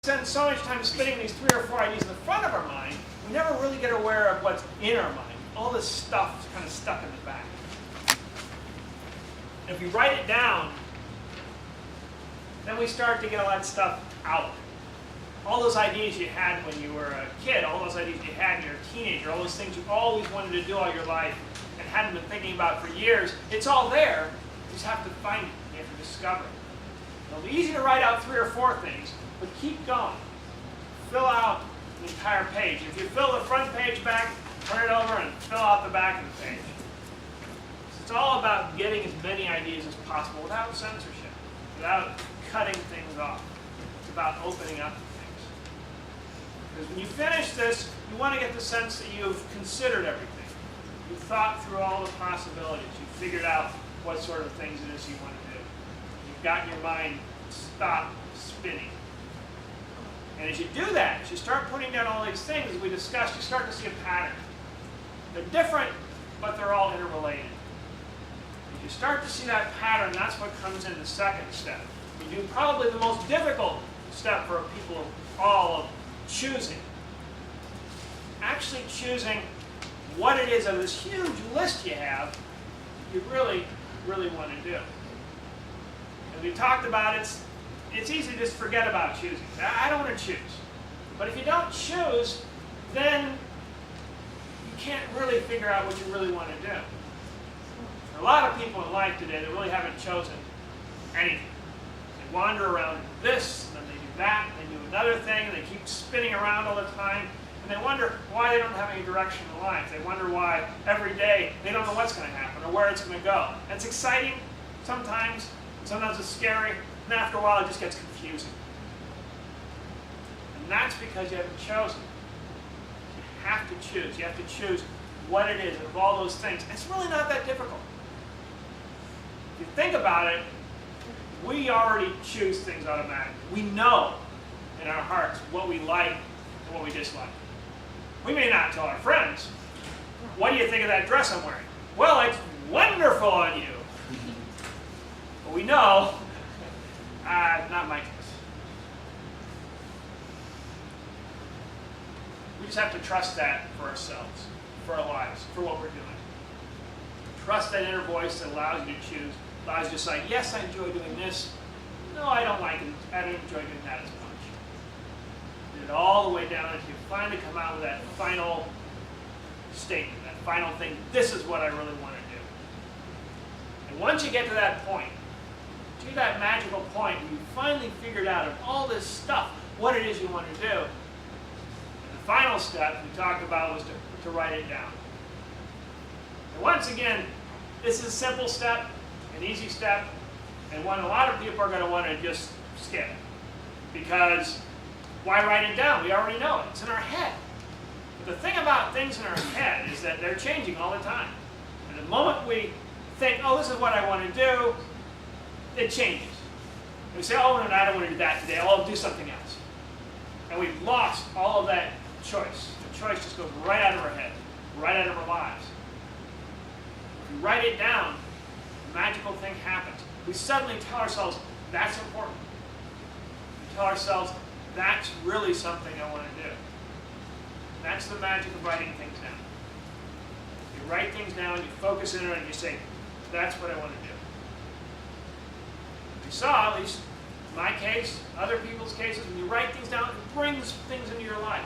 spend so much time spinning these 3 or 4 ideas in the front of our mind, we never really get aware of what's in our mind. All this stuff is kind of stuck in the back. And if we write it down, then we start to get all that stuff out. All those ideas you had when you were a kid, all those ideas you had when you were a teenager, all those things you always wanted to do all your life and hadn't been thinking about for years, it's all there. You just have to find it. You have to discover it. It'll be easy to write out 3 or 4 things, but keep going. Fill out the entire page. If you fill the front page back, turn it over and fill out the back of the page. It's all about getting as many ideas as possible without censorship, without cutting things off. It's about opening up things. Because when you finish this, you want to get the sense that you've considered everything. You've thought through all the possibilities. You've figured out what sort of things it is you want to do. You've gotten your mind stopped spinning. And as you do that, as you start putting down all these things, as we discussed, you start to see a pattern. They're different, but they're all interrelated. If you start to see that pattern, that's what comes in the second step. You do probably the most difficult step for people all of choosing. Actually choosing what it is of this huge list you have you really, really want to do. As we talked about, it's easy to just forget about choosing. I don't want to choose. But if you don't choose, then you can't really figure out what you really want to do. There are a lot of people in life today that really haven't chosen anything. They wander around this, and then they do that, and they do another thing, and they keep spinning around all the time, and they wonder why they don't have any direction in life. They wonder why every day they don't know what's going to happen or where it's going to go. And it's exciting sometimes it's scary, and after a while it just gets confusing. And that's because you haven't chosen. You have to choose. You have to choose what it is of all those things. It's really not that difficult. If you think about it, we already choose things automatically. We know in our hearts what we like and what we dislike. We may not tell our friends, what do you think of that dress I'm wearing? Well, it's wonderful on you. But we know, not my case. We just have to trust that for ourselves, for our lives, for what we're doing. Trust that inner voice that allows you to choose, allows you to say, yes, I enjoy doing this. No, I don't like it. I don't enjoy doing that as much. Do it all the way down until you finally come out with that final statement, that final thing. This is what I really want to do. And once you get to that point, to that magical point where you finally figured out of all this stuff what it is you want to do, the final step we talked about was to write it down. And once again, this is a simple step, an easy step, and one a lot of people are going to want to just skip. Because why write it down? We already know it. It's in our head. But the thing about things in our head is that they're changing all the time. And the moment we think, oh, this is what I want to do, it changes. And we say, oh, no, I don't want to do that today. I'll do something else. And we've lost all of that choice. The choice just goes right out of our head, right out of our lives. If we write it down, a magical thing happens. We suddenly tell ourselves, that's important. We tell ourselves, that's really something I want to do. That's the magic of writing things down. You write things down, you focus in on it, and you say, that's what I want to do. You saw, at least in my case, other people's cases, when you write things down, it brings things into your life.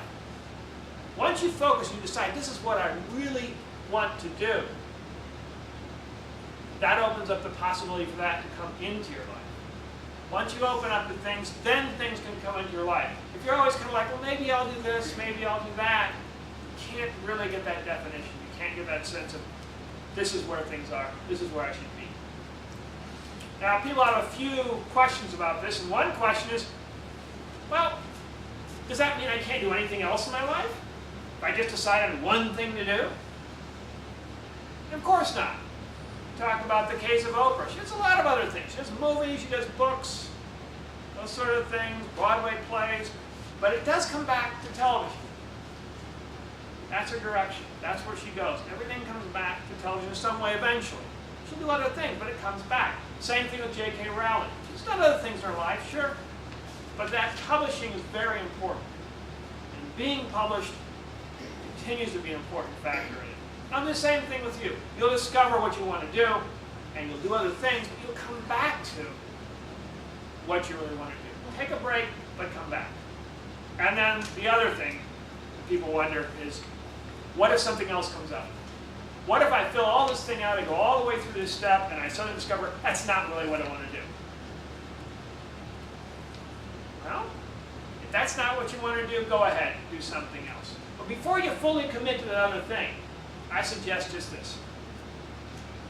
Once you focus, you decide, this is what I really want to do. That opens up the possibility for that to come into your life. Once you open up to things, then things can come into your life. If you're always kind of like, well, maybe I'll do this, maybe I'll do that, you can't really get that definition. You can't get that sense of, this is where things are, this is where I should be. Now, people have a few questions about this, and one question is, well, does that mean I can't do anything else in my life? If I just decide on one thing to do? Of course not. We talked about the case of Oprah. She does a lot of other things. She does movies, she does books, those sort of things, Broadway plays, but it does come back to television. That's her direction. That's where she goes. Everything comes back to television in some way eventually. She'll do other things, but it comes back. Same thing with J.K. Rowling. She's done other things in her life, sure. But that publishing is very important. And being published continues to be an important factor in it. And the same thing with you. You'll discover what you want to do, and you'll do other things, but you'll come back to what you really want to do. Take a break, but come back. And then the other thing that people wonder is, what if something else comes up? What if I fill all this thing out, I go all the way through this step, and I suddenly discover that's not really what I want to do? Well, if that's not what you want to do, go ahead, do something else. But before you fully commit to that other thing, I suggest just this.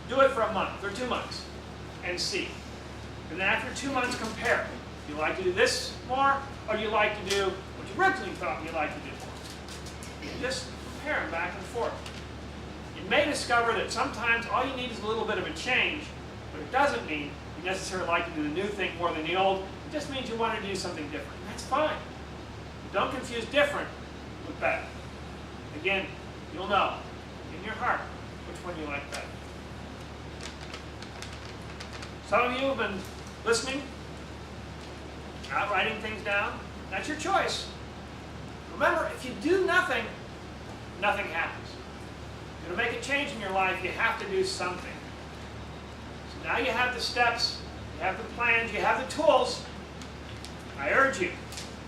Do it for a month or 2 months and see. And then after 2 months, compare. Do you like to do this more, or do you like to do what you originally thought you'd like to do more? And just compare them back and forth. You may discover that sometimes all you need is a little bit of a change, but it doesn't mean you necessarily like to do the new thing more than the old. It just means you want to do something different. That's fine. Don't confuse different with better. Again, you'll know in your heart which one you like better. Some of you have been listening, not writing things down. That's your choice. Remember, if you do nothing, nothing happens. If you're going to make a change in your life, you have to do something. So now you have the steps, you have the plans, you have the tools. I urge you,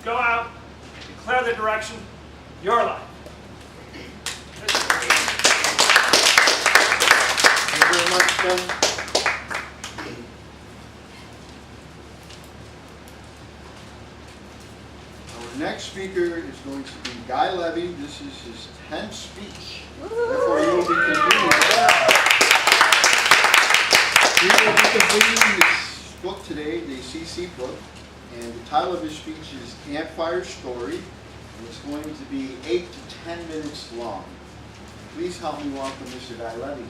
go out and declare the direction of your life. Thank you very much, Ben. Our next speaker is going to be Guy Levy. This is his 10th speech. Therefore, he will be completing his book today, the CC book, and the title of his speech is Campfire Story, and it's going to be 8 to 10 minutes long. Please help me welcome Mr. Guy Levy.